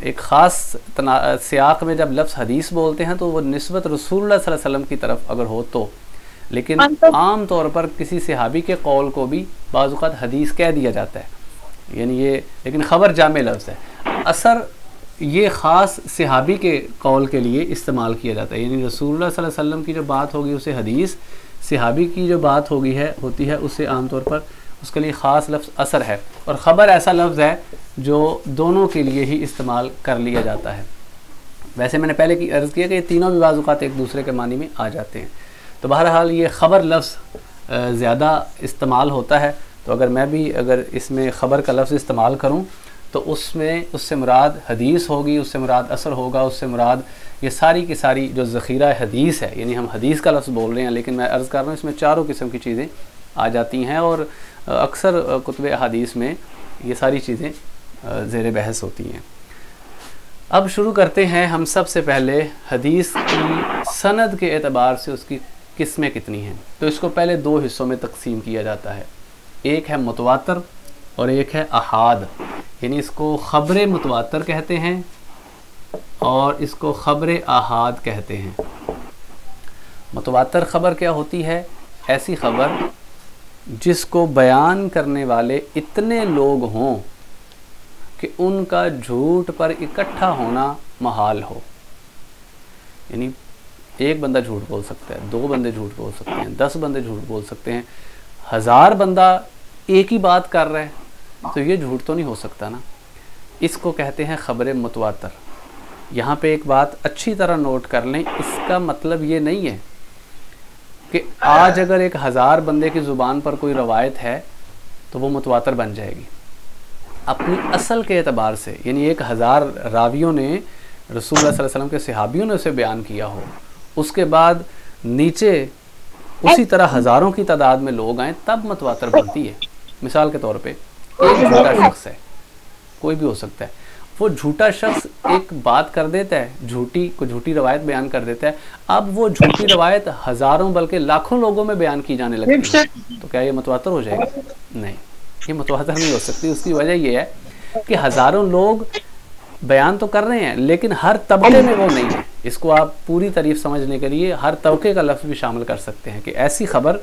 ایک خاص سیاق میں جب لفظ حدیث بولتے ہیں تو وہ نسبت رسول اللہ صلی اللہ علیہ وسلم کی طرف اگر ہو تو، لیکن عام طور پر کسی صحابی کے قول کو بھی بعض اوقات حدیث کہہ دیا جاتا ہے، یعنی یہ لیکن خبر جامع لفظ ہے۔ اثر یہ خاص صحابی کے قول کے لیے استعمال کیا جاتا ہے، یعنی رسول اللہ صلی اللہ علیہ وسلم کی جو بات ہوگی اسے حدیث، صحابی کی جو بات ہوتی ہے اسے عام طور پر اس کے لیے خاص لفظ اثر ہے، اور خبر ایسا لفظ ہے جو دونوں کے لیے ہی استعمال کر لیا جاتا ہے۔ ویسے میں نے پہلے کی عرض کیا کہ یہ تینوں بھی بعض اوقات ایک دوسرے کے معنی میں آ جاتے ہیں، تو بہرحال یہ خبر لفظ زیادہ استعمال ہوتا ہے، تو اگر اس میں خبر کا لفظ استعمال کروں تو اس سے مراد حدیث ہوگی، اس سے مراد اثر ہوگا، اس سے مراد یہ ساری کی ساری جو ذخیرہ حدیث ہے، یعنی ہم حدیث کا لفظ بول رہے ہیں لیکن میں عرض کر رہا ہوں اس میں چاروں قسم کی چیزیں آ جاتی ہیں، اور اکثر کتب احادیث میں یہ ساری چیزیں زیر بحث ہوتی ہیں۔ اب شروع کرتے ہیں ہم سب سے پہلے حدیث کی سند کے اعتبار سے اس کی قسمیں کتنی ہیں، تو اس کو پہلے دو حصوں میں تقسیم کیا جاتا ہے، ایک ہے متواتر اور ایک ہے احاد، یعنی اس کو خبر متواتر کہتے ہیں اور اس کو خبر احاد کہتے ہیں۔ متواتر خبر کیا ہوتی ہے؟ ایسی خبر جس کو بیان کرنے والے اتنے لوگ ہوں کہ ان کا جھوٹ پر اکٹھا ہونا محال ہو، یعنی ایک بندہ جھوٹ بول سکتا ہے، 2 بندے جھوٹ بول سکتے ہیں، 10 بندے جھوٹ بول سکتے ہیں، 1000 بندہ ایک ہی بات کر رہا ہے تو یہ جھوٹ تو نہیں ہو سکتا نا، اس کو کہتے ہیں خبر متواتر۔ یہاں پہ ایک بات اچھی طرح نوٹ کر لیں، اس کا مطلب یہ نہیں ہے کہ آج اگر ایک 1000 بندے کی زبان پر کوئی روایت ہے تو وہ متواتر بن جائے گی اپنی اصل کے اعتبار سے، یعنی 1000 راویوں نے رسول اللہ صلی اللہ علیہ وسلم کے صحابیوں نے اسے بیان کیا ہو، اس کے بعد نیچے اسی طرح ہزاروں کی تعداد میں لوگ آئیں تب متواتر بنتی ہے۔ مثال کے طور پہ ایک جھوٹا شخص ہے، کوئی بھی ہو سکتا ہے، وہ جھوٹا شخص ایک بات کر دیتا ہے، جھوٹی روایت بیان کر دیتا ہے، اب وہ جھوٹی روایت ہزاروں بلکہ لاکھوں لوگوں میں بیان کی جانے لگتی ہے، تو کیا یہ متواتر ہو جائے گا؟ نہیں، یہ متواتر نہیں ہو سکتی۔ اس کی وجہ یہ ہے کہ ہزاروں لوگ بیان تو کر رہے ہیں لیکن ہر طبقے میں وہ نہیں ہے۔ اس کو آپ پوری تعریف سمجھنے کے لیے ہر طبقے کا لفظ بھی شامل کر سکتے ہیں کہ ایسی خبر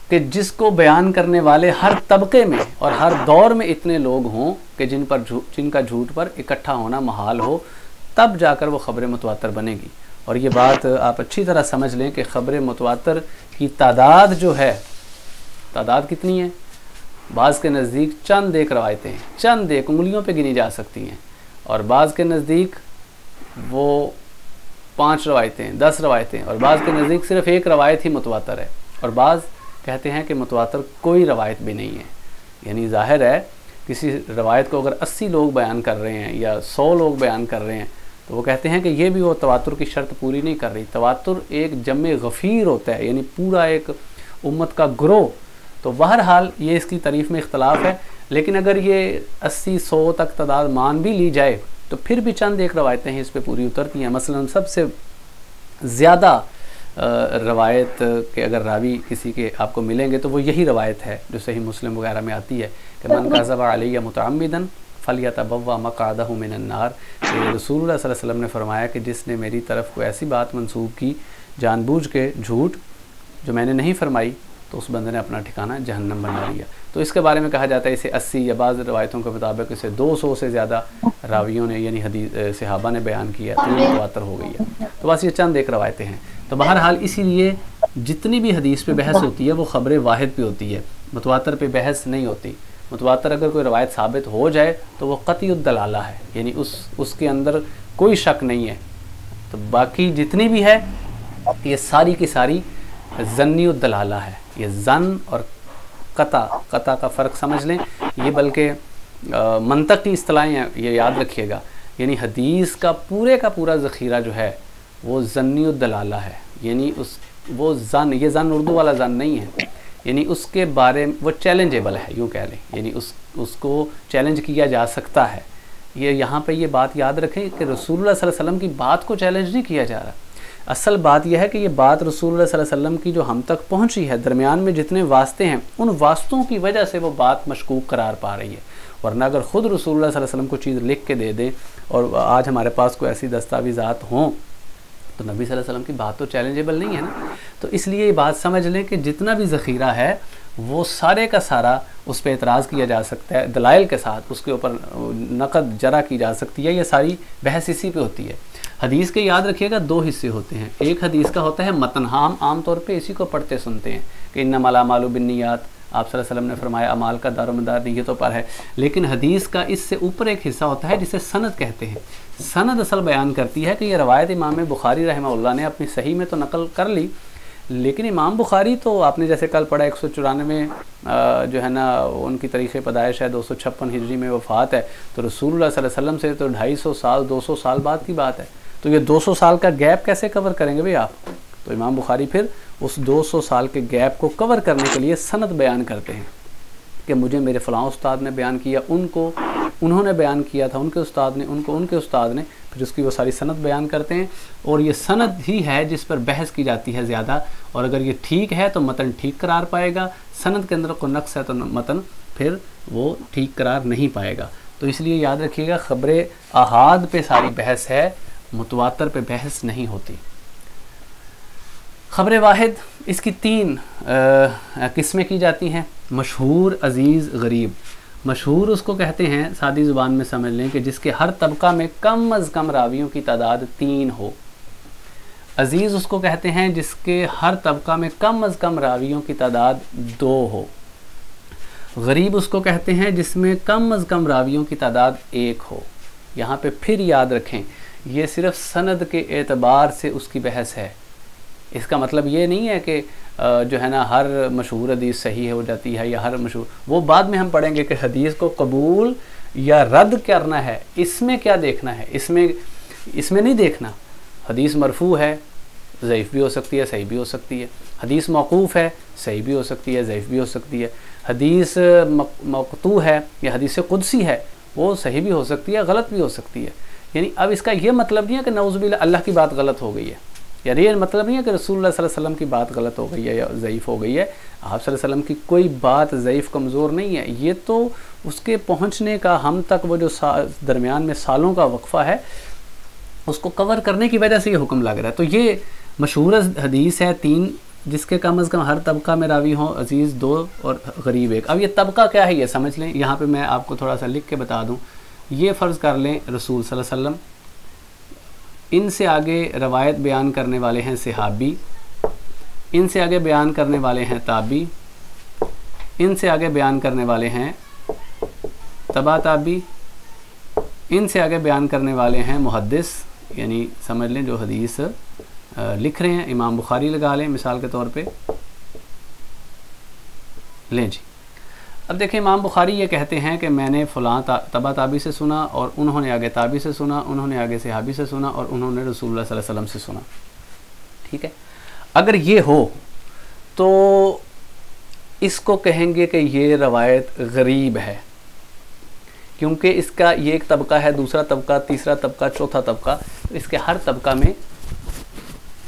کہ جس کو بیان کرنے والے ہر طبقے میں اور ہر دور میں اتنے لوگ ہوں کہ جن کا جھوٹ پر اکٹھا ہونا محال ہو، تب جا کر وہ خبر متواتر بنے گی۔ اور یہ بات آپ اچھی طرح سمجھ لیں کہ خبر متواتر کی تعداد جو ہے، تعداد کتنی ہے؟ بعض کے نزدیک چند ایک روایتیں ہیں، چند ایک انگلیوں پہ گنی جا سکتی ہیں، اور بعض کے نزدیک وہ 5 روایتیں، 10 روایتیں، اور بعض کے نزدیک صرف ایک روایت ہی متواتر ہے، اور بعض کہتے ہیں کہ متواتر کوئی روایت بھی نہیں ہے۔ یعنی ظاہر ہے کسی روایت کو اگر 80 لوگ بیان کر رہے ہیں یا 100 لوگ بیان کر رہے ہیں تو وہ کہتے ہیں کہ یہ بھی وہ تواتر کی شرط پوری نہیں کر رہی۔ تواتر ایک جمع غفیر ہوتا ہے، یعنی پورا ایک امت کا گروہ۔ تو بہرحال یہ اس کی تعریف میں اختلاف ہے، لیکن اگر یہ 80-100 تک تعداد مان بھی لی جائے تو پھر بھی چند ایک روایتیں ہیں اس پہ پوری اترتی ہیں۔ مثلا سب سے زیادہ روایت کے اگر راوی کسی کے آپ کو ملیں گے تو وہ یہی روایت ہے جو صحیح مسلم وغیرہ میں آتی ہے کہ من کذب علی متعمدا فلیتبوأ مقعدہ من النار، کہ رسول اللہ صلی اللہ علیہ وسلم نے فرمایا کہ جس نے میری طرف کوئی ایسی بات منسوب کی جان بوجھ کے جھوٹ جو میں نے نہیں فرمائی تو اس بندے نے اپنا ٹھکانہ جہنم بنا لیا۔ تو اس کے بارے میں کہا جاتا ہے اسے 80 یا بعض روایتوں کے مطابق اسے 200 سے زیادہ راویوں نے یعنی صحابہ نے بیان کیا تو یہ متواتر ہو گئی ہے۔ تو بس یہ چند ایک روایتیں ہیں۔ تو بہرحال اسی لیے جتنی بھی حدیث پہ بحث ہوتی ہے وہ خبر واحد پہ ہوتی ہے، متواتر پہ بحث نہیں ہوتی۔ متواتر اگر کوئی روایت ثابت ہو جائے تو وہ قطعی الدلالہ ہے، یعنی اس کے اندر کوئی شک نہیں ہے۔ تو باقی جتنی بھی ہے یہ ساری کی ساری ظنی الدلالہ ہے۔ یہ ظن اور قطع کا فرق سمجھ لیں، یہ بلکہ منطقی اصطلاحیں ہیں، یہ یاد رکھیے گا۔ یعنی حدیث کا پورا ذخیرہ جو ہے وہ ظنی الدلالہ ہے، یعنی وہ ظن، یہ ظن اردو والا ظن نہیں ہے، یعنی اس کے بارے میں وہ چیلنجیبل ہے، یوں کہہ لیں، یعنی اس کو چیلنج کیا جا سکتا ہے۔ یہ یہاں پہ یہ بات یاد رکھیں کہ رسول اللہ صلی اللہ علیہ وسلم کی بات کو چیلنج نہیں کیا جا رہا، اصل بات یہ ہے کہ یہ بات رسول اللہ صلی اللہ علیہ وسلم کی جو ہم تک پہنچی ہے، درمیان میں جتنے واسطے ہیں ان واسطوں کی وجہ سے وہ بات مشکوک قرار پا رہی ہے، ورنہ اگر خود رسول اللہ صلی اللہ علیہ وسلم کو چیز لکھ کے دے دیں اور آج ہمارے پاس کوئی ایسی دستاویزات ہوں تو نبی صلی اللہ علیہ وسلم کی بات تو چیلنجیبل نہیں ہے نا۔ تو اس لیے یہ بات سمجھ لیں کہ جتنا بھی ذخیرہ ہے وہ سارے کا سارا اس پہ اعتراض کیا جا سکتا ہے، دلائل کے ساتھ اس کے اوپر نقد جرح کی جا سکتی ہے، یہ ساری بحث اسی پہ ہوتی ہے۔ حدیث کے یاد رکھیے گا 2 حصے ہوتے ہیں، ایک حدیث کا ہوتا ہے متن، ہم عام طور پہ اسی کو پڑھتے سنتے ہیں کہ انما الاعمال بالنیات، آپ صلی اللہ علیہ وسلم نے فرمایا اعمال کا دار و مدار نیتوں پر ہے، لیکن حدیث کا اس سے اوپر ایک حصہ ہوتا ہے جسے سند کہتے ہیں۔ سند اصل بیان کرتی ہے کہ یہ روایت امام بخاری رحمہ اللہ نے اپنی صحیح میں تو نقل کر لی، لیکن امام بخاری تو آپ نے جیسے کل پڑھا 194 جو ہے نا ان کی تاریخ پیدائش ہے، 256 ہجری میں وفات ہے، تو رسول اللہ صلی اللہ علیہ وسلم سے تو 250 سال 200 سال بعد کی بات ہے، تو یہ 200 سال کا گیپ کیسے کور کریں گے بھئی آپ؟ تو امام بخاری پھر اس 200 سال کے گیپ کو کور کرنے کے لیے سند بیان کرتے ہیں کہ مجھے میرے فلاں استاد نے بیان کیا، انہوں نے بیان کیا تھا، ان کے استاد نے، ان کے استاد نے، پھر اس کی وہ ساری سند بیان کرتے ہیں، اور یہ سند ہی ہے جس پر بحث کی جاتی ہے زیادہ، اور اگر یہ ٹھیک ہے تو متن ٹھیک قرار پائے گا، سند کے اندر کوئی نقص ہے تو متن پھر وہ ٹھیک قرار نہیں پائے گا۔ تو اس لیے یاد رکھیے گا خبر احاد پہ ساری بحث ہے، متواتر پہ بحث نہیں ہوتی۔ خبر واحد اس کی 3 قسمیں کی جاتی ہیں، مشہور، عزیز، غریب۔ مشہور اس کو کہتے ہیں، سادی زبان میں سمجھ لیں، کہ جس کے ہر طبقہ میں کم از کم راویوں کی تعداد 3 ہو۔ عزیز اس کو کہتے ہیں جس کے ہر طبقہ میں کم از کم راویوں کی تعداد 2 ہو۔ غریب اس کو کہتے ہیں جس میں کم از کم راویوں کی تعداد 1 ہو۔ یہاں پہ پھر یاد رکھیں یہ صرف سند کے اعتبار سے اس کی بحث ہے، اس کا مطلب یہ نہیں ہے کہ جو ہے نا ہر مشہور حدیث صحیح ہو جاتی ہے یا ہر مشہور، وہ بعد میں ہم پڑھیں گے کہ حدیث کو قبول یا رد کرنا ہے، اس میں کیا دیکھنا ہے، اس میں نہیں دیکھنا۔ حدیث مرفوع ہے، ضعیف بھی ہو سکتی ہے، صحیح بھی ہو سکتی ہے۔ حدیث موقوف ہے، صحیح بھی ہو سکتی ہے، ضعیف بھی ہو سکتی ہے۔ حدیث مقطوع ہے یا حدیث قدسی ہے، وہ صحیح بھی ہو سکتی ہے، غلط بھی ہو سکتی ہے۔ یعنی اب اس کا یہ مطلب نہیں ہے کہ نعوذ باللہ اللہ کی بات غلط ہو گئی ہے، یعنی یہ مطلب نہیں ہے کہ رسول اللہ صلی اللہ علیہ وسلم کی بات غلط ہو گئی ہے یا ضعیف ہو گئی ہے۔ آپ صلی اللہ علیہ وسلم کی کوئی بات ضعیف کمزور نہیں ہے، یہ تو اس کے پہنچنے کا ہم تک وہ جو درمیان میں سالوں کا وقفہ ہے اس کو کور کرنے کی وجہ سے یہ حکم لگ رہا ہے۔ تو یہ مشہور حدیث ہے 3 جس کے کم از کم ہر طبقہ میں راوی ہوں، عزیز 2 اور غریب 1۔ اب یہ طبقہ کیا ہے یہ سمجھ لیں، یہاں پہ میں آپ کو تھوڑا سا لکھ کے بتا دوں۔ یہ فرض کر لیں رسول صلی اللہ علیہ وسلم، ان سے آگے روایت بیان کرنے والے ہیں صحابی، ان سے آگے بیان کرنے والے ہیں تابعی، ان سے آگے بیان کرنے والے ہیں تبع تابعی، ان سے آگے بیان کرنے والے ہیں محدث، یعنی سمجھ لیں جو حدیث لکھ رہے ہیں، امام بخاری لگا لیں مثال کے طور پہ، لیں جی۔ اب دیکھیں امام بخاری یہ کہتے ہیں کہ میں نے فلاں تبع تابعی سے سنا، اور انہوں نے آگے تابعی سے سنا، انہوں نے آگے صحابی سے سنا، اور انہوں نے رسول اللہ صلی اللہ علیہ وسلم سے سنا، ٹھیک ہے۔ اگر یہ ہو تو اس کو کہیں گے کہ یہ روایت غریب ہے، کیونکہ اس کا یہ ایک طبقہ ہے، دوسرا طبقہ، تیسرا طبقہ، چوتھا طبقہ، اس کے ہر طبقہ میں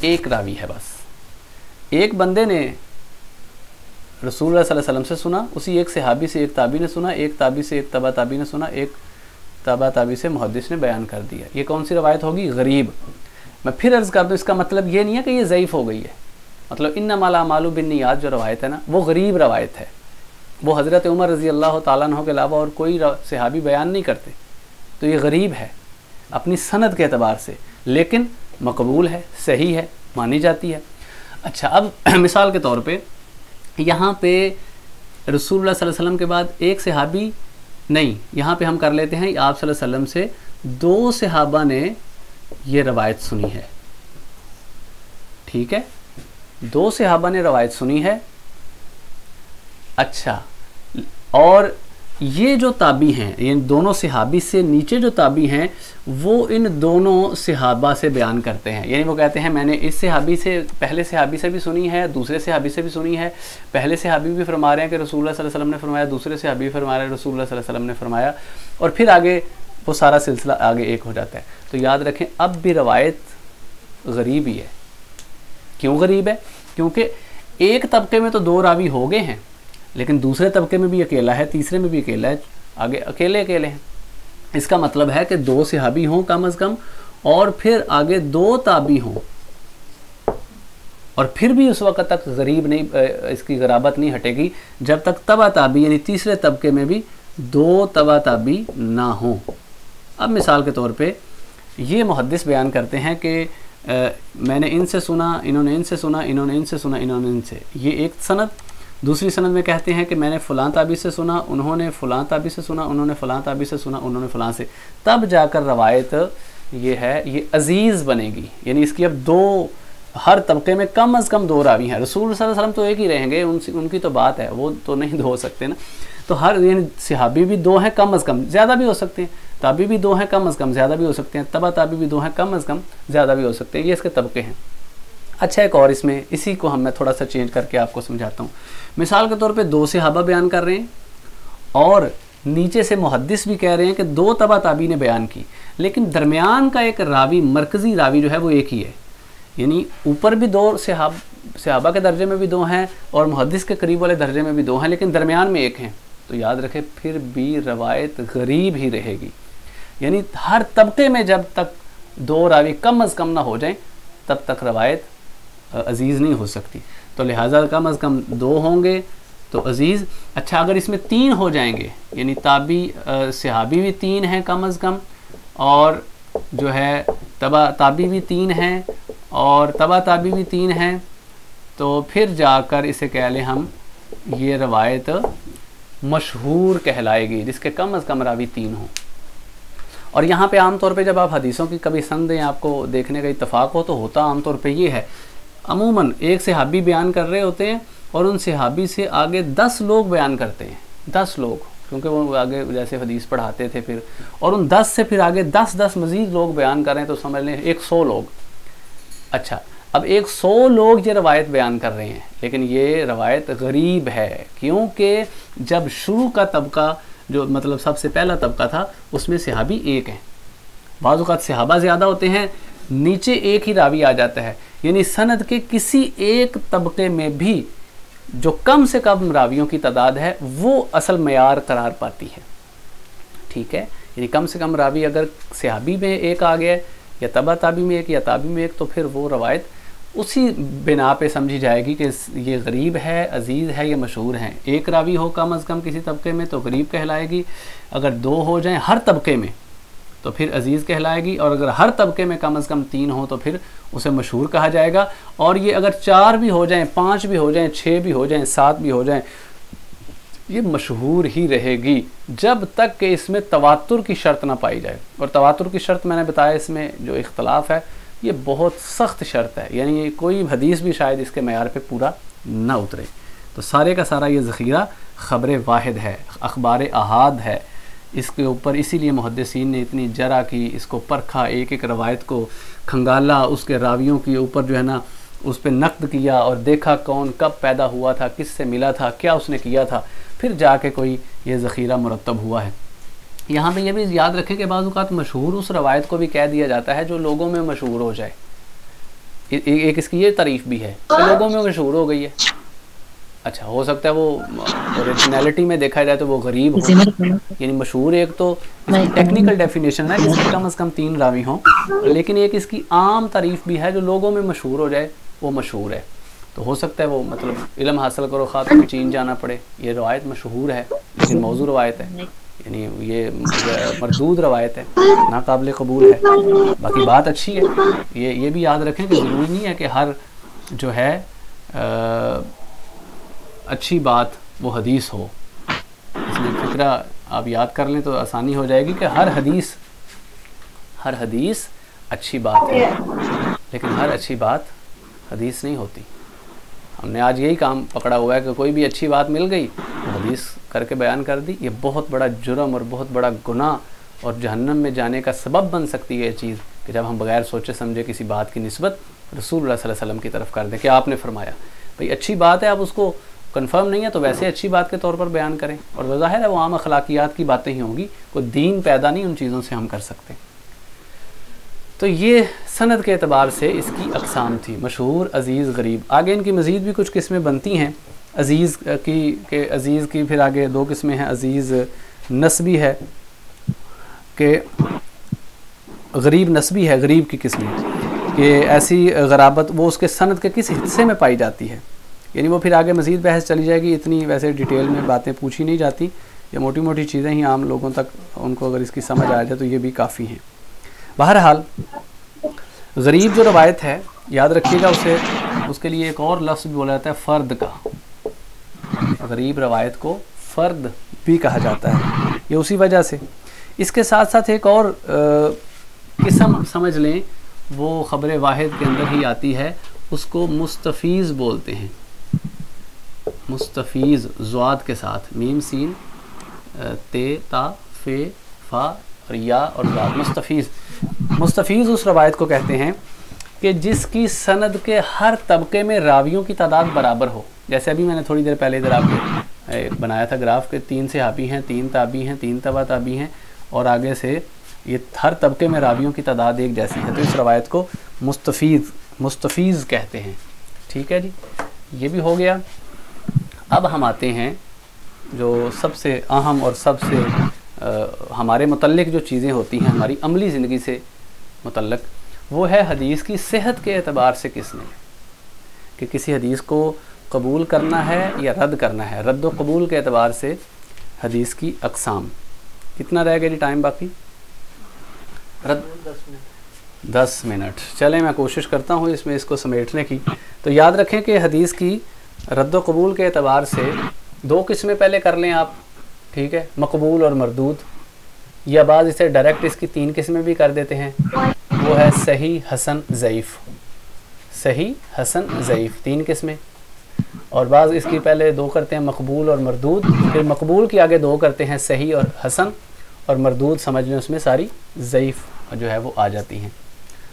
1 راوی ہے بس۔ ایک بندے نے رسول اللہ صلی اللہ علیہ وسلم سے سنا، اسی ایک صحابی سے ایک تابعی نے سنا، ایک تابعی سے ایک تبع تابعی نے سنا، ایک تبع تابعی سے محدث نے بیان کر دیا۔ یہ کون سی روایت ہوگی؟ غریب۔ میں پھر عرض کر دوں اس کا مطلب یہ نہیں ہے کہ یہ ضعیف ہو گئی ہے، مطلب انما الاعمال بالنیات جو روایت ہے نا وہ غریب روایت ہے، وہ حضرت عمر رضی اللہ تعالیٰ عنہ کے علاوہ اور کوئی صحابی بیان نہیں کرتے، تو یہ غریب ہے اپنی سند کے اعتبار سے، لیکن مقبول ہے، صحیح ہے، مانی جاتی ہے۔ اچھا، اب مثال کے طور پہ یہاں پہ رسول اللہ صلی اللہ علیہ وسلم کے بعد ایک صحابی نہیں، یہاں پہ ہم کر لیتے ہیں آپ صلی اللہ علیہ وسلم سے 2 صحابہ نے یہ روایت سنی ہے، ٹھیک ہے، 2 صحابہ نے روایت سنی ہے۔ اچھا، اور یہ جو تابعی ہیں، یہ دونوں صحابی سے نیچے جو تابعی ہیں وہ ان دونوں صحابہ سے بیان کرتے ہیں، یعنی وہ کہتے ہیں میں نے اس صحابی سے، پہلے صحابی سے بھی سنی ہے، دوسرے صحابی سے بھی سنی ہے، پہلے صحابی بھی فرما رہے ہیں کہ رسول اللہ صلی اللہ علیہ وسلم نے فرمایا، دوسرے صحابی بھی فرما رہے ہیں رسول اللہ صلی اللہ علیہ وسلم نے فرمایا، اور پھر آگے وہ سارا سلسلہ آگے ایک ہو جاتا ہے۔ تو یاد رکھیں اب بھی روایت غریب ہی ہے، کیوں غریب ہے؟ کیونکہ ایک طبقے میں تو 2 راوی ہو گئے ہیں، لیکن دوسرے طبقے میں بھی اکیلا ہے، تیسرے میں بھی اکیلا ہے، آگے اکیلے ہیں۔ اس کا مطلب ہے کہ 2 صحابی ہوں کم از کم، اور پھر آگے 2 تابعی ہوں، اور پھر بھی اس وقت تک غریب نہیں، اس کی غرابت نہیں ہٹے گی جب تک تبع تابعی یعنی تیسرے طبقے میں بھی 2 تبع تابعی نہ ہوں۔ اب مثال کے طور پہ یہ محدث بیان کرتے ہیں کہ میں نے ان سے سنا، انہوں نے ان سے سنا، انہوں نے ان سے سنا، انہوں نے ان سے، یہ ایک سند۔ دوسری سند میں کہتے ہیں کہ میں نے فلاں تابعی سے سنا، انہوں نے فلاں تابعی سے سنا، انہوں نے فلاں تابعی سے سنا، انہوں نے فلاں سے، تب جا کر روایت یہ ہے، یہ عزیز بنے گی، یعنی اس کی اب 2، ہر طبقے میں کم از کم 2 راوی ہیں۔ رسول صلی اللہ علیہ وسلم تو ایک ہی رہیں گے، ان کی تو بات ہے، وہ تو نہیں 2 ہو سکتے نا، تو ہر یعنی صحابی بھی 2 ہیں کم از کم، زیادہ بھی ہو سکتے ہیں، تابعی بھی 2 ہیں کم از کم، زیادہ بھی ہو سکتے ہیں، تبع تابعی بھی 2 ہیں کم از کم، زیادہ بھی ہو سکتے ہیں، یہ اس کے طبقے ہیں۔ اچھا ایک اور اس میں اسی کو میں تھوڑا سا چینج کر کے آپ کو سمجھاتا ہوں۔ مثال کے طور پہ 2 صحابہ بیان کر رہے ہیں، اور نیچے سے محدث بھی کہہ رہے ہیں کہ 2 تبع تابعی نے بیان کی، لیکن درمیان کا ایک راوی، مرکزی راوی جو ہے وہ ایک ہی ہے، یعنی اوپر بھی 2 صحابہ کے درجے میں بھی 2 ہیں، اور محدث کے قریب والے درجے میں بھی 2 ہیں، لیکن درمیان میں ایک ہیں، تو یاد رکھیں پھر بھی روایت غریب ہی رہے گی، یعنی ہر طبقے میں جب تک 2 راوی کم از کم نہ ہو جائیں تب تک روایت عزیز نہیں ہو سکتی، تو لہٰذا کم از کم 2 ہوں گے تو عزیز۔ اچھا اگر اس میں 3 ہو جائیں گے، یعنی صحابی بھی 3 ہیں کم از کم، اور جو ہے تابعی بھی 3 ہیں، اور تبع تابعی بھی 3 ہیں، تو پھر جا کر اسے کہہ لیں ہم، یہ روایت مشہور کہلائے گی، جس کے کم از کم راوی 3 ہوں۔ اور یہاں پہ عام طور پہ جب آپ حدیثوں کی کبھی سندیں آپ کو دیکھنے کا اتفاق ہو، تو ہوتا عام طور پہ یہ ہے، عموماً ایک صحابی بیان کر رہے ہوتے ہیں، اور ان صحابی سے آگے 10 لوگ بیان کرتے ہیں، 10 لوگ، کیونکہ وہ آگے جیسے حدیث پڑھاتے تھے پھر، اور ان 10 سے پھر آگے 10 مزید لوگ بیان کر رہے ہیں، تو سمجھ لیں 100 لوگ۔ اچھا اب 100 لوگ یہ روایت بیان کر رہے ہیں، لیکن یہ روایت غریب ہے، کیونکہ جب شروع کا طبقہ جو مطلب سب سے پہلا طبقہ تھا، اس میں صحابی ایک ہیں، بعض اوقات صحابہ زیادہ ہوتے ہیں، نیچے ایک ہی راوی آ جاتا ہے، یعنی سند کے کسی ایک طبقے میں بھی جو کم سے کم راویوں کی تعداد ہے وہ اصل معیار قرار پاتی ہے، ٹھیک ہے، یعنی کم سے کم راوی اگر صحابی میں ایک آ گیا، یا تبع تابعی میں ایک، یا تابعی میں ایک، تو پھر وہ روایت اسی بنا پہ سمجھی جائے گی کہ یہ غریب ہے، عزیز ہے، یا مشہور ہیں۔ ایک راوی ہو کم از کم کسی طبقے میں تو غریب کہلائے گی، اگر 2 ہو جائیں ہر طبقے میں تو پھر عزیز کہلائے گی، اور اگر ہر طبقے میں کم از کم 3 ہوں تو پھر اسے مشہور کہا جائے گا، اور یہ اگر 4 بھی ہو جائیں، 5 بھی ہو جائیں، 6 بھی ہو جائیں، 7 بھی ہو جائیں، یہ مشہور ہی رہے گی جب تک کہ اس میں تواتر کی شرط نہ پائی جائے۔ اور تواتر کی شرط میں نے بتایا، اس میں جو اختلاف ہے یہ بہت سخت شرط ہے، یعنی کوئی حدیث بھی شاید اس کے معیار پہ پورا نہ اترے۔ تو سارے کا سارا یہ ذخیرہ خبر واحد ہے، اخبار احاد ہے، اس کے اوپر اسی لیے محدثین نے اتنی جرح کی، اس کو پرکھا، ایک ایک روایت کو کھنگالا، اس کے راویوں کے اوپر جو ہے نا اس پہ نقد کیا، اور دیکھا کون کب پیدا ہوا تھا، کس سے ملا تھا، کیا اس نے کیا تھا، پھر جا کے کوئی یہ ذخیرہ مرتب ہوا ہے۔ یہاں پہ یہ بھی یاد رکھیں کہ بعض اوقات مشہور اس روایت کو بھی کہہ دیا جاتا ہے جو لوگوں میں مشہور ہو جائے، ایک اس کی یہ تعریف بھی ہے کہ لوگوں میں مشہور ہو گئی ہے۔ اچھا ہو سکتا ہے وہ اوریجنلٹی میں دیکھا جائے تو وہ غریب ہو، یعنی مشہور ایک تو اس کی ٹیکنیکل ڈیفینیشن ہے جس میں کم از کم 3 راوی ہوں، لیکن ایک اس کی عام تعریف بھی ہے جو لوگوں میں مشہور ہو جائے وہ مشہور ہے۔ تو ہو سکتا ہے وہ مطلب علم حاصل کرو خاطر چین جانا پڑے، یہ روایت مشہور ہے لیکن موضوع روایت ہے، یعنی یہ مردود روایت ہے، ناقابل قبول ہے۔ باقی بات اچھی ہے، یہ بھی یاد رکھیں کہ ضروری نہیں ہے کہ ہر جو ہے اچھی بات وہ حدیث ہو۔ اس میں فکرہ آپ یاد کر لیں تو آسانی ہو جائے گی کہ ہر حدیث اچھی بات ہے، لیکن ہر اچھی بات حدیث نہیں ہوتی۔ ہم نے آج یہی کام پکڑا ہوا ہے کہ کوئی بھی اچھی بات مل گئی تو حدیث کر کے بیان کر دی۔ یہ بہت بڑا جرم اور بہت بڑا گناہ اور جہنم میں جانے کا سبب بن سکتی ہے یہ چیز، کہ جب ہم بغیر سوچے سمجھے کسی بات کی نسبت رسول اللہ صلی اللہ علیہ وسلم کی طرف کر دیں کہ آپ نے فرمایا۔ بھئی اچھی بات ہے، آپ اس کو کنفرم نہیں ہے تو ویسے اچھی بات کے طور پر بیان کریں، اور ظاہر ہے وہ عام اخلاقیات کی باتیں ہی ہوں گی، کوئی دین پیدا نہیں ان چیزوں سے ہم کر سکتے۔ تو یہ سند کے اعتبار سے اس کی اقسام تھی، مشہور، عزیز، غریب۔ آگے ان کی مزید بھی کچھ قسمیں بنتی ہیں عزیز کی، عزیز کی پھر آگے 2 قسمیں ہیں، عزیز نسبی ہے کہ غریب نسبی ہے، غریب کی قسمیں کہ ایسی غرابت وہ اس کے سند کے کس حصے میں پائی جاتی ہے، یعنی وہ پھر آگے مزید بحث چلی جائے گی، اتنی ویسے ڈیٹیل میں باتیں پوچھی نہیں جاتی، یہ موٹی موٹی چیزیں ہی عام لوگوں تک ان کو اگر اس کی سمجھ آ جائے تو یہ بھی کافی ہیں۔ بہرحال غریب جو روایت ہے، یاد رکھیے گا اس کے لیے ایک اور لفظ بھی بولا جاتا ہے فرد کا، غریب روایت کو فرد بھی کہا جاتا ہے، یہ اسی وجہ سے۔ اس کے ساتھ ساتھ ایک اور قسم سمجھ لیں، وہ خبر واحد کے اندر ہی آتی ہے، اس کو مستفیض بولتے ہیں، مستفیض ضاد کے ساتھ، میم سین تے تا فے فا اور یا اور ضاد، مستفیض۔ مستفیض اس روایت کو کہتے ہیں کہ جس کی سند کے ہر طبقے میں راویوں کی تعداد برابر ہو، جیسے ابھی میں نے تھوڑی دیر پہلے ادھر آپ کو بنایا تھا گراف کے 3 صحابی ہیں، 3 تابعی ہیں، 3 تبع تابعی ہیں، اور آگے سے یہ ہر طبقے میں راویوں کی تعداد ایک جیسی ہے، تو اس روایت کو مستفیض کہتے ہیں۔ ٹھیک ہے جی، یہ بھی ہو گیا۔ اب ہم آتے ہیں جو سب سے اہم اور سب سے ہمارے متعلق جو چیزیں ہوتی ہیں ہماری عملی زندگی سے متعلق، وہ ہے حدیث کی صحت کے اعتبار سے کس نے، کہ کسی حدیث کو قبول کرنا ہے یا رد کرنا ہے، رد و قبول کے اعتبار سے حدیث کی اقسام۔ کتنا رہ گیا جی ٹائم باقی؟ 10 منٹ۔ چلیں میں کوشش کرتا ہوں اس کو سمیٹنے کی۔ تو یاد رکھیں کہ حدیث کی رد و قبول کے اعتبار سے 2 قسمیں پہلے کر لیں آپ، ٹھیک ہے، مقبول اور مردود، یا بعض اسے ڈائریکٹ اس کی 3 قسمیں بھی کر دیتے ہیں، وہ ہے صحیح، حسن، ضعیف۔ صحیح، حسن، ضعیف 3 قسمیں، اور بعض اس کی پہلے 2 کرتے ہیں مقبول اور مردود، پھر مقبول کی آگے 2 کرتے ہیں صحیح اور حسن، اور مردود سمجھ لیں اس میں ساری ضعیف جو ہے وہ آ جاتی ہیں۔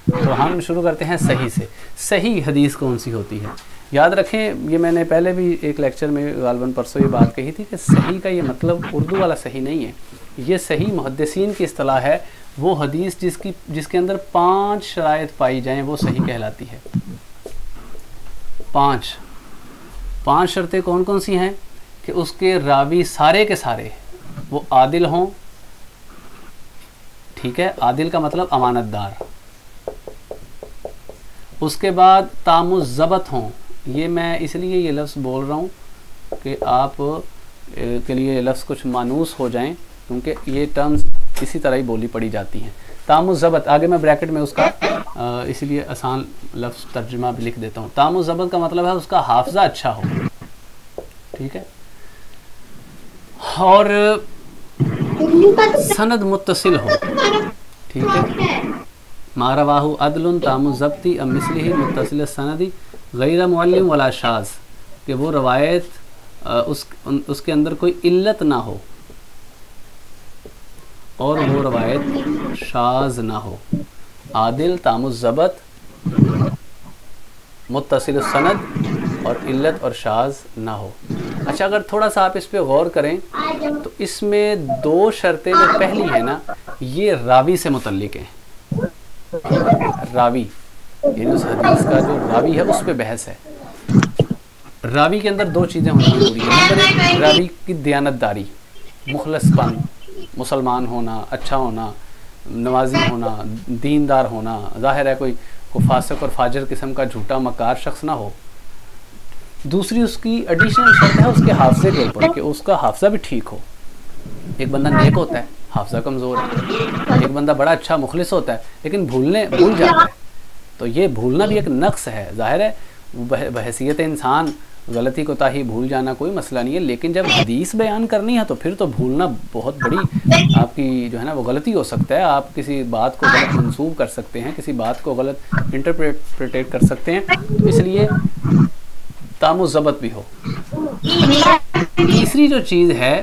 تو ہم شروع کرتے ہیں صحیح سے۔ صحیح حدیث کون سی ہوتی ہے؟ یاد رکھیں، یہ میں نے پہلے بھی ایک لیکچر میں غالباً پرسوں یہ بات کہی تھی کہ صحیح کا یہ مطلب اردو والا صحیح نہیں ہے، یہ صحیح محدثین کی اصطلاح ہے، وہ حدیث جس کے اندر 5 شرائط پائی جائیں وہ صحیح کہلاتی ہے۔ 5 شرطیں کون کون سی ہیں؟ کہ اس کے راوی سارے کے سارے وہ عادل ہوں، ٹھیک ہے، عادل کا مطلب امانت دار۔ اس کے بعد تام الضبط ہوں، یہ میں اس لیے یہ لفظ بول رہا ہوں کہ آپ کے لیے یہ لفظ کچھ مانوس ہو جائیں، کیونکہ یہ ٹرمز اسی طرح ہی بولی پڑی جاتی ہیں۔ تام الضبط، آگے میں بریکٹ میں اس کا اس لیے آسان لفظ ترجمہ بھی لکھ دیتا ہوں۔ تام الضبط کا مطلب ہے اس کا حافظہ اچھا ہو، ٹھیک ہے، اور سند متصل ہو، ٹھیک ہے، ما رواہ عدل تام الضبطی ام مثلہ متصل السندی غیر معلم ولا شاذ، کہ وہ روایت اس کے اندر کوئی علت نہ ہو اور وہ روایت شاذ نہ ہو، عادل، تام الضبط، متصل السند اور علت اور شاذ نہ ہو۔ اچھا، اگر تھوڑا سا آپ اس پہ غور کریں تو اس میں 2 شرطیں جو پہلی ہیں نا، یہ راوی سے متعلق ہیں۔ راوی یعنی اس حدیث کا جو راوی ہے اس پہ بحث ہے۔ راوی کے اندر 2 چیزیں ہونی ضروری ہیں۔ نمبر 1، راوی کی دیانت داری، مخلص پن، مسلمان ہونا، اچھا ہونا، نمازی ہونا، دیندار ہونا، ظاہر ہے کوئی فاسق اور فاجر قسم کا جھوٹا مکار شخص نہ ہو۔ دوسری اس کی ایڈیشنل شرط ہے اس کے حافظے کے اوپر، کہ اس کا حافظہ بھی ٹھیک ہو۔ ایک بندہ نیک ہوتا ہے، حافظہ کمزور ہے، ایک بندہ بڑا اچھا مخلص ہوتا ہے لیکن بھول جاتا ہے، تو یہ بھولنا بھی ایک نقص ہے۔ ظاہر ہے بحیثیت انسان غلطی کوتاہی بھول جانا کوئی مسئلہ نہیں ہے، لیکن جب حدیث بیان کرنی ہے تو پھر تو بھولنا بہت بڑی آپ کی جو ہے نا وہ غلطی ہو سکتا ہے، آپ کسی بات کو غلط منسوب کر سکتے ہیں، کسی بات کو غلط انٹرپریٹ کر سکتے ہیں، تو اس لیے تام الضبط بھی ہو۔ تیسری جو چیز ہے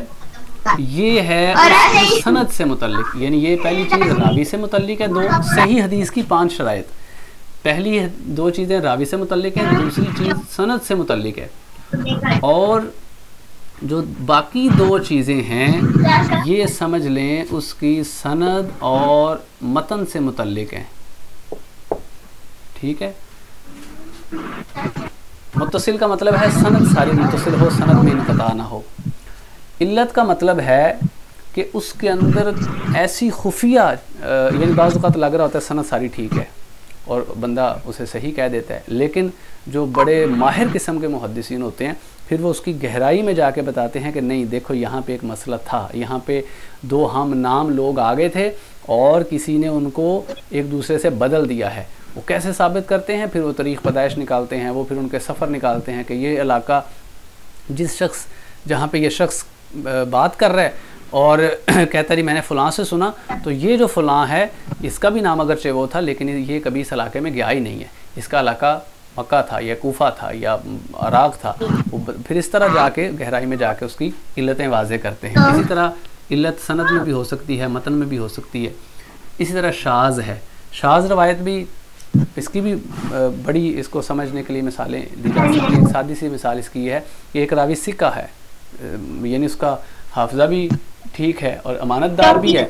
یہ ہے سند سے متعلق، یعنی یہ پہلی چیز راوی سے متعلق ہے۔ 2 صحیح حدیث کی 5 شرائط، پہلی 2 چیزیں راوی سے متعلق ہیں، دوسری چیز سند سے متعلق ہے، اور جو باقی 2 چیزیں ہیں یہ سمجھ لیں اس کی سند اور متن سے متعلق ہیں۔ ٹھیک ہے. متصل کا مطلب ہے سند ساری متصل ہو، سند میں انقطاع نہ ہو. علت کا مطلب ہے کہ اس کے اندر ایسی خفیہ یعنی بعض اوقات لگ رہا ہوتا ہے سند ساری ٹھیک ہے اور بندہ اسے صحیح کہہ دیتا ہے، لیکن جو بڑے ماہر قسم کے محدثین ہوتے ہیں پھر وہ اس کی گہرائی میں جا کے بتاتے ہیں کہ نہیں دیکھو یہاں پہ ایک مسئلہ تھا، یہاں پہ دو ہم نام لوگ آگے تھے اور کسی نے ان کو ایک دوسرے سے بدل دیا ہے. وہ کیسے ثابت کرتے ہیں؟ پھر وہ تاریخ پیدائش نکالتے ہیں، وہ پھر ان کے سفر نکالتے ہیں کہ یہ علاقہ جس شخص جہاں پہ یہ شخص بات کر رہا ہے اور کہتا ہے میں نے فلاں سے سنا، تو یہ جو فلاں ہے اس کا بھی نام اگرچہ وہ تھا لیکن یہ کبھی اس علاقے میں گیا ہی نہیں ہے، اس کا علاقہ مکہ تھا یا کوفہ تھا یا عراق تھا. پھر اس طرح جا کے گہرائی میں جا کے اس کی علتیں واضح کرتے ہیں. اسی طرح علت سند میں بھی ہو سکتی ہے، متن میں بھی ہو سکتی ہے. اسی طرح شاذ ہے، شاذ روایت بھی اس کی بھی بڑی اس کو سمجھنے کے لیے مثالیں دی جا سکتی ہیں. سادی سی مثال اس کی یہ ہے کہ ایک راوی ثقہ ہے، یعنی اس کا حافظہ بھی ٹھیک ہے اور امانت دار بھی ہے،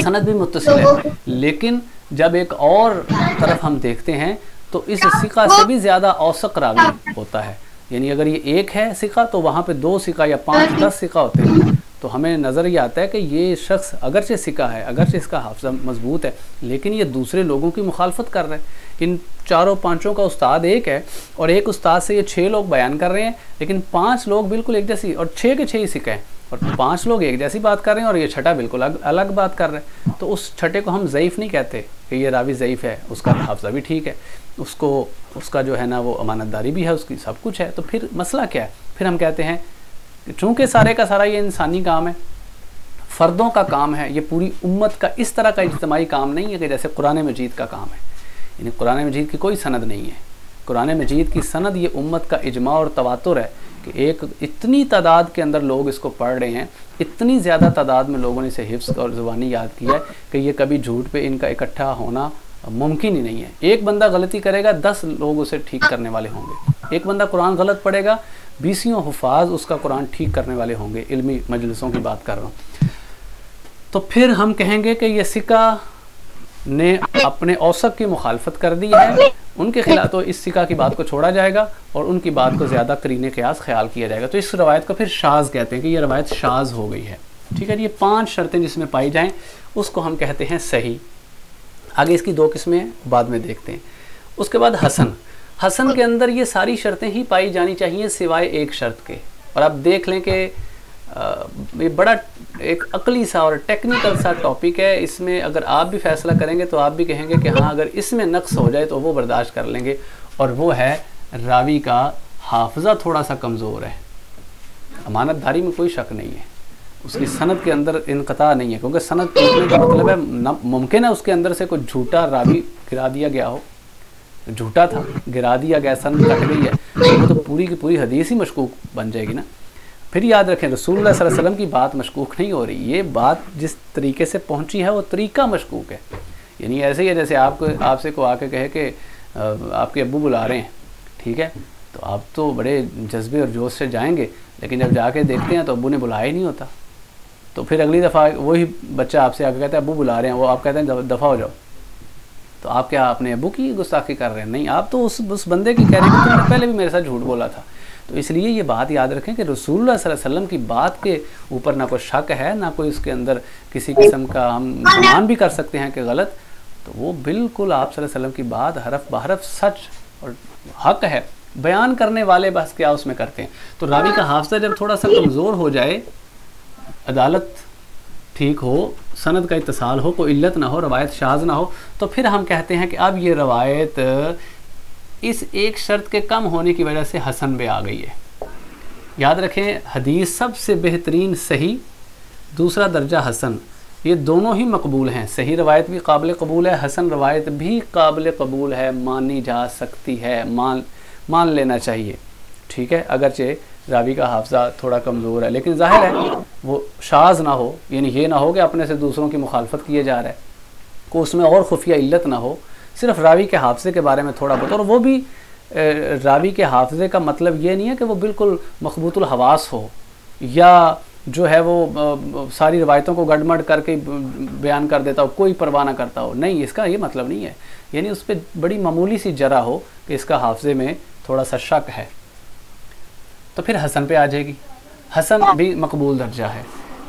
سند بھی متصل ہے، لیکن جب ایک اور طرف ہم دیکھتے ہیں تو اس ثقہ سے بھی زیادہ اوثق راوی ہوتا ہے. یعنی اگر یہ ایک ہے ثقہ تو وہاں پہ 2 ثقہ یا 5 10 ثقہ ہوتے ہیں، تو ہمیں نظر یہ آتا ہے کہ یہ شخص اگرچہ ثقہ ہے، اگرچہ اس کا حافظہ مضبوط ہے، لیکن یہ دوسرے لوگوں کی مخالفت کر رہا ہے. ان 4 5 کا استاد ایک ہے اور ایک استاد سے یہ 6 لوگ بیان کر رہے ہیں، لیکن 5 لوگ بالکل ایک جیسی اور 6 کے 6 ہی ثقہ ہیں، اور 5 لوگ ایک جیسی بات کر رہے ہیں اور یہ چھٹا بالکل الگ بات کر رہے ہیں. تو اس چھٹے کو ہم ضعیف نہیں کہتے کہ یہ راوی ضعیف ہے، اس کا حافظہ بھی ٹھیک ہے، اس کا جو ہے نا وہ امانت داری بھی ہے، اس کی سب کچھ ہے. تو پھر مسئلہ کیا ہے؟ پھر ہم کہتے ہیں کہ چونکہ سارے کا سارا یہ انسانی کام ہے، فردوں کا کام ہے، یہ پوری امت کا اس طرح کا اجتماعی کام نہیں ہے کہ جیسے قرآن مجید کا کام ہے. یعنی قرآن مجید کی کوئی سند نہیں ہے، قرآن مجید کی سند یہ امت کا اجماع اور تواتر ہے کہ ایک اتنی تعداد کے اندر لوگ اس کو پڑھ رہے ہیں، اتنی زیادہ تعداد میں لوگوں نے اسے حفظ اور زبانی یاد کیا ہے کہ یہ کبھی جھوٹ پہ ان کا اکٹھا ہونا ممکن ہی نہیں ہے. ایک بندہ غلطی کرے گا 10 لوگ اسے ٹھیک کرنے والے ہوں گے. ایک بندہ قرآن غلط پڑھے گا 20 حفاظ اس کا قرآن ٹھیک کرنے والے ہوں گے. علمی مجلسوں کی بات کر رہا ہوں. تو پھر ہم کہیں گے کہ یہ ثقہ نے اپنے اوثق کی مخالفت کر دی ہے، ان کے خلاف تو اس ثقہ کی بات کو چھوڑا جائے گا اور ان کی بات کو زیادہ قرین قیاس خیال کیا جائے گا. تو اس روایت کو پھر شاذ کہتے ہیں کہ یہ روایت شاذ ہو گئی ہے. ٹھیک ہے، یہ 5 شرطیں جس میں پائی جائیں اس کو ہم کہتے ہیں صحیح. آگے اس کی 2 قسمیں بعد میں دیکھتے ہیں. اس کے بعد حسن. حسن کے اندر یہ ساری شرطیں ہی پائی جانی چاہیے سوائے ایک شرط کے. اور آپ دیکھ لیں کہ یہ بڑا ایک عقلی سا اور ٹیکنیکل سا ٹاپک ہے. اس میں اگر آپ بھی فیصلہ کریں گے تو آپ بھی کہیں گے کہ ہاں اگر اس میں نقص ہو جائے تو وہ برداشت کر لیں گے، اور وہ ہے راوی کا حافظہ تھوڑا سا کمزور ہے. امانت داری میں کوئی شک نہیں ہے، اس کی سند کے اندر انقطاع نہیں ہے، کیونکہ سند ٹوٹنے کا مطلب ہے ممکن ہے اس کے اندر سے کوئی جھوٹا راوی گرا دیا گیا ہو، جھوٹا تھا گرا دیا گیا، سند کٹ گئی ہے، وہ تو پوری کی پوری حدیث ہی مشکوک بن جائے گی نا. پھر یاد رکھیں رسول اللہ صلی اللہ علیہ وسلم کی بات مشکوک نہیں ہو رہی، یہ بات جس طریقے سے پہنچی ہے وہ طریقہ مشکوک ہے. یعنی ایسے ہی ہے جیسے آپ سے کو آ کے کہے کہ آپ کے ابو بلا رہے ہیں، ٹھیک ہے، تو آپ تو بڑے جذبے اور جوش سے جائیں گے، لیکن جب جا کے دیکھتے ہیں تو ابو نے بلایا ہی نہیں ہوتا. تو پھر اگلی دفعہ وہی بچہ آپ سے آ کے کہتا ہے ابو بلا رہے ہیں، وہ آپ کہتے ہیں دفعہ ہو جاؤ. تو آپ کیا اپنے ابو کی گستاخی کر رہے ہیں؟ نہیں، آپ تو اس بندے کی کہہ رہے ہیں کہ تم نے پہلے بھی میرے ساتھ جھوٹ بولا تھا. تو اس لیے یہ بات یاد رکھیں کہ رسول اللہ صلی اللہ علیہ وسلم کی بات کے اوپر نہ کوئی شک ہے، نہ کوئی اس کے اندر کسی قسم کا ہم گمان بھی کر سکتے ہیں کہ غلط. تو وہ بالکل آپ صلی اللہ علیہ وسلم کی بات حرف بحرف سچ اور حق ہے. بیان کرنے والے بس کیا اس میں کرتے ہیں. تو راوی کا حافظہ جب تھوڑا سا کمزور ہو جائے، عدالت ٹھیک ہو، سند کا اتصال ہو، کوئی علت نہ ہو، روایت شاذ نہ ہو، تو پھر ہم کہتے ہیں کہ اب یہ روایت اس ایک شرط کے کم ہونے کی وجہ سے حسن پہ آ گئی ہے. یاد رکھیں حدیث سب سے بہترین صحیح، دوسرا درجہ حسن، یہ دونوں ہی مقبول ہیں. صحیح روایت بھی قابل قبول ہے، حسن روایت بھی قابل قبول ہے، مانی جا سکتی ہے، مان لینا چاہیے. ٹھیک ہے، اگرچہ راوی کا حافظہ تھوڑا کمزور ہے، لیکن ظاہر ہے وہ شاذ نہ ہو، یعنی یہ نہ ہو کہ اپنے سے دوسروں کی مخالفت کیے جا رہا ہے، کو اس میں اور خفیہ علت نہ ہو، صرف راوی کے حافظے کے بارے میں تھوڑا بہت. اور وہ بھی راوی کے حافظے کا مطلب یہ نہیں ہے کہ وہ بالکل مخبوط الحواس ہو یا جو ہے وہ ساری روایتوں کو گڑمڑ کر کے بیان کر دیتا ہو، کوئی پرواہ نہ کرتا ہو. نہیں، اس کا یہ مطلب نہیں ہے. یعنی اس پہ بڑی معمولی سی جرا ہو کہ اس کا حافظے میں تھوڑا سا شک ہے، تو پھر حسن پہ آ جائے گی۔ حسن بھی مقبول درجہ ہے۔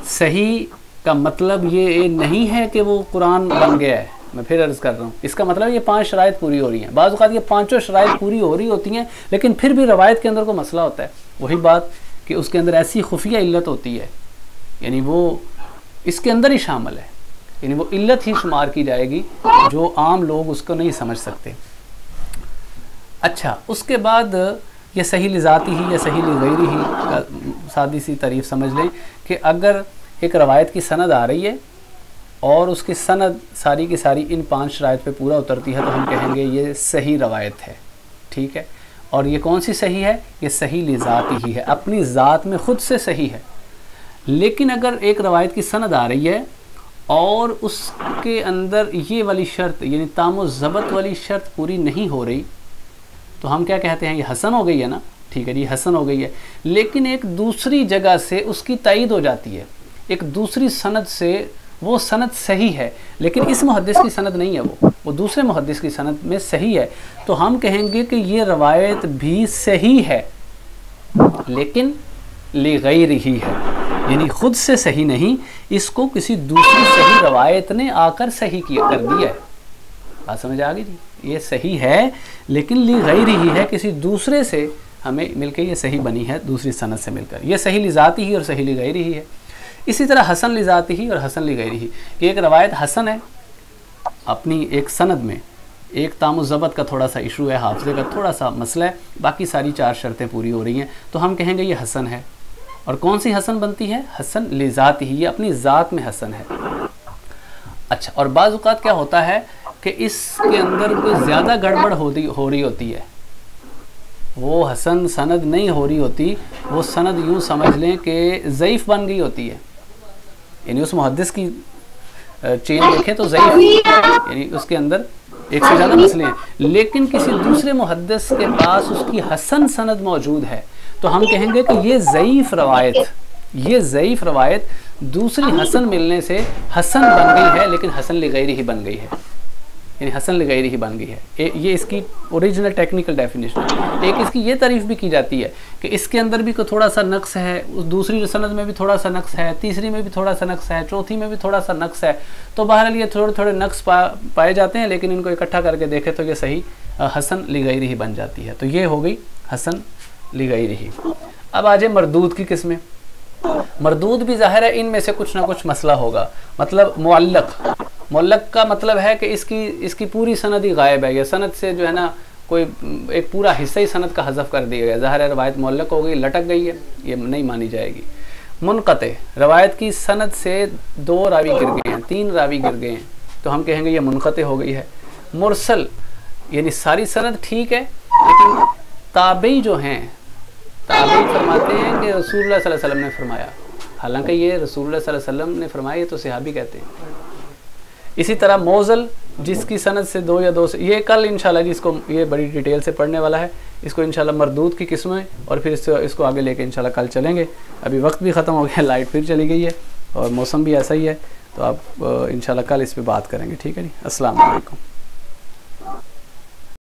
صحیح کا مطلب یہ نہیں ہے کہ وہ قرآن بن گیا ہے، میں پھر عرض کر رہا ہوں، اس کا مطلب یہ 5 شرائط پوری ہو رہی ہیں۔ بعض اوقات یہ 5 شرائط پوری ہو رہی ہوتی ہیں لیکن پھر بھی روایت کے اندر کوئی مسئلہ ہوتا ہے، وہی بات کہ اس کے اندر ایسی خفیہ علت ہوتی ہے، یعنی وہ اس کے اندر ہی شامل ہے، یعنی وہ علت ہی شمار کی جائے گی جو عام لوگ اس کو نہیں سمجھ سکتے۔ اچھا، اس کے بعد یہ صحیح لذاتی ہی یا صحیح لغیری ہی کا سادی سی تعریف سمجھ لیں کہ اگر ایک روایت کی سند آ رہی ہے اور اس کی سند ساری کی ساری ان 5 شرائط پہ پورا اترتی ہے تو ہم کہیں گے یہ صحیح روایت ہے، ٹھیک ہے۔ اور یہ کون سی صحیح ہے؟ یہ صحیح لذاتی ہی ہے، اپنی ذات میں خود سے صحیح ہے۔ لیکن اگر ایک روایت کی سند آ رہی ہے اور اس کے اندر یہ والی شرط یعنی تام و ضبط والی شرط پوری نہیں ہو رہی تو ہم کیا کہتے ہیں؟ یہ حسن ہو گئی ہے نا، ٹھیک ہے جی، حسن ہو گئی ہے، لیکن ایک دوسری جگہ سے اس کی تائید ہو جاتی ہے، ایک دوسری سند سے وہ سند صحیح ہے لیکن اس محدث کی سند نہیں ہے، وہ دوسرے محدث کی سند میں صحیح ہے، تو ہم کہیں گے کہ یہ روایت بھی صحیح ہے لیکن لغیر ہی ہے، یعنی خود سے صحیح نہیں، اس کو کسی دوسری صحیح روایت نے آ کر صحیح کر دیا ہے۔ بات سمجھ آ گئی جی؟ یہ صحیح ہے لیکن لغیر ہی ہے، کسی دوسرے سے ہمیں مل کے یہ صحیح بنی ہے، دوسری سند سے مل کر۔ یہ صحیح لذاتی ہی اور صحیح لغیر ہی ہے۔ اسی طرح حسن لذاتی ہی اور حسن لغیر ہی، کہ ایک روایت حسن ہے اپنی ایک سند میں، ایک تام و ضبط کا تھوڑا سا ایشو ہے، حافظے کا تھوڑا سا مسئلہ ہے، باقی ساری 4 شرطیں پوری ہو رہی ہیں، تو ہم کہیں گے یہ حسن ہے۔ اور کون سی حسن بنتی ہے؟ حسن لذاتی ہی، یہ اپنی ذات میں حسن ہے۔ اچھا، اور بعض اوقات کیا ہوتا ہے کہ اس کے اندر کوئی زیادہ گڑبڑ ہو رہی ہوتی ہے، وہ حسن سند نہیں ہو رہی ہوتی، وہ سند یوں سمجھ لیں کہ ضعیف بن گئی ہوتی ہے، یعنی اس محدث کی چین دیکھیں تو ضعیف، یعنی اس کے اندر ایک سے زیادہ مسئلے ہیں، لیکن کسی دوسرے محدث کے پاس اس کی حسن سند موجود ہے، تو ہم کہیں گے کہ یہ ضعیف روایت دوسری حسن ملنے سے حسن بن گئی ہے لیکن حسن لغیری ہی بن گئی ہے، یعنی حسن لغیری ہی بن گئی ہے۔ یہ اس کی اوریجنل ٹیکنیکل ڈیفینیشن ہے۔ ایک اس کی یہ تعریف بھی کی جاتی ہے کہ اس کے اندر بھی تھوڑا سا نقص ہے، دوسری سند میں بھی تھوڑا سا نقص ہے، تیسری میں بھی تھوڑا سا نقص ہے، چوتھی میں بھی تھوڑا سا نقص ہے، تو بہرحال یہ تھوڑے نقص پائے جاتے ہیں، لیکن ان کو اکٹھا کر کے دیکھیں تو یہ صحیح حسن لغیری ہی بن جاتی ہے۔ تو یہ ہو گئی حسن لغیری ہی۔ اب آ جائے مردود کی قسمیں۔ مردود بھی ظاہر ہے ان میں سے کچھ نہ کچھ مسئلہ ہوگا، مطلب معلق کا مطلب ہے کہ اس کی پوری سند ہی غائب ہے، یا سند سے جو ہے نا کوئی ایک پورا حصہ ہی سند کا حذف کر دیا گیا، ظاہر ہے روایت معلق ہو گئی، لٹک گئی ہے، یہ نہیں مانی جائے گی۔ منقطع، روایت کی سند سے 2 راوی گر گئے ہیں، 3 راوی گر گئے ہیں، تو ہم کہیں گے یہ منقطع ہو گئی ہے۔ مرسل، یعنی ساری سند ٹھیک ہے لیکن تابعی جو ہیں، تابعی فرماتے ہیں کہ رسول اللہ صلی اللہ علیہ وسلم نے فرمایا، حالانکہ یہ رسول اللہ صلی اللہ علیہ وسلم نے فرمایا، یہ تو صحابی کہتے ہیں۔ اسی طرح موزل، جس کی سند سے 2 یا 2 سے، یہ کل انشاءاللہ جس کو یہ بڑی ڈیٹیل سے پڑھنے والا ہے، اس کو انشاءاللہ مردود کی قسمیں اور پھر اس کو آگے لے کے انشاءاللہ کل چلیں گے۔ ابھی وقت بھی ختم ہو گیا، لائٹ پھر چلی گئی ہے اور موسم بھی ایسا ہی ہے، تو آپ انشاءاللہ کل اس پہ بات کریں گے، ٹھیک ہے جی۔ السلام علیکم۔